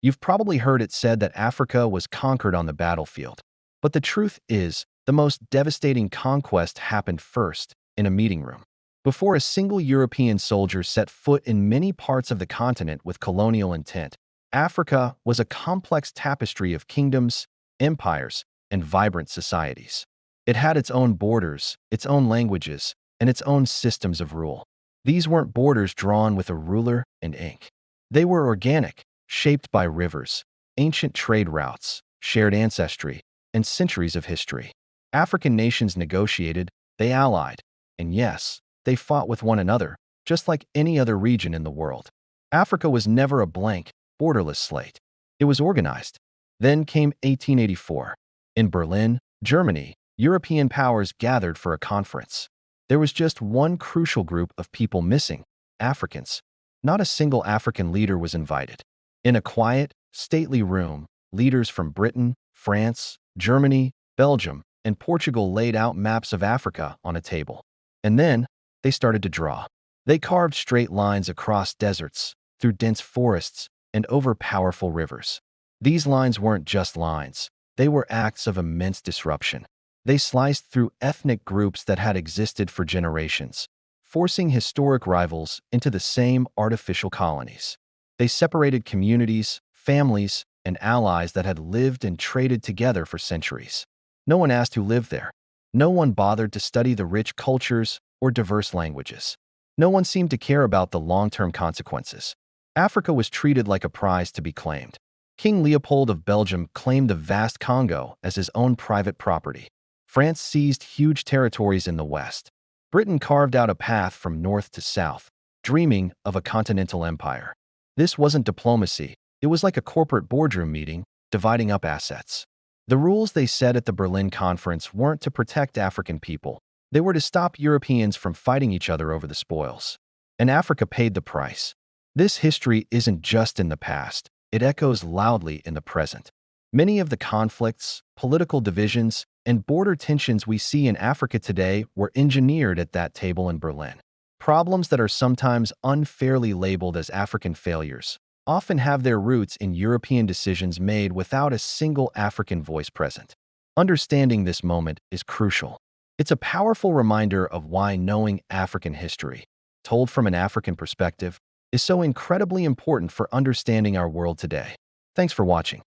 You've probably heard it said that Africa was conquered on the battlefield. But the truth is, the most devastating conquest happened first, in a meeting room. Before a single European soldier set foot in many parts of the continent with colonial intent, Africa was a complex tapestry of kingdoms, empires, and vibrant societies. It had its own borders, its own languages, and its own systems of rule. These weren't borders drawn with a ruler and ink. They were organic, shaped by rivers, ancient trade routes, shared ancestry, and centuries of history. African nations negotiated, they allied, and yes, they fought with one another, just like any other region in the world. Africa was never a blank, borderless slate. It was organized. Then came 1884. In Berlin, Germany, European powers gathered for a conference. There was just one crucial group of people missing: Africans. Not a single African leader was invited. In a quiet, stately room, leaders from Britain, France, Germany, Belgium, and Portugal laid out maps of Africa on a table. And then, they started to draw. They carved straight lines across deserts, through dense forests, and over powerful rivers. These lines weren't just lines. They were acts of immense disruption. They sliced through ethnic groups that had existed for generations, forcing historic rivals into the same artificial colonies. They separated communities, families, and allies that had lived and traded together for centuries. No one asked who lived there. No one bothered to study the rich cultures or diverse languages. No one seemed to care about the long-term consequences. Africa was treated like a prize to be claimed. King Leopold of Belgium claimed the vast Congo as his own private property. France seized huge territories in the west. Britain carved out a path from north to south, dreaming of a continental empire. This wasn't diplomacy. It was like a corporate boardroom meeting, dividing up assets. The rules they set at the Berlin Conference weren't to protect African people. They were to stop Europeans from fighting each other over the spoils. And Africa paid the price. This history isn't just in the past. It echoes loudly in the present. Many of the conflicts, political divisions, and border tensions we see in Africa today were engineered at that table in Berlin. Problems that are sometimes unfairly labeled as African failures often have their roots in European decisions made without a single African voice present. Understanding this moment is crucial. It's a powerful reminder of why knowing African history, told from an African perspective, is so incredibly important for understanding our world today. Thanks for watching.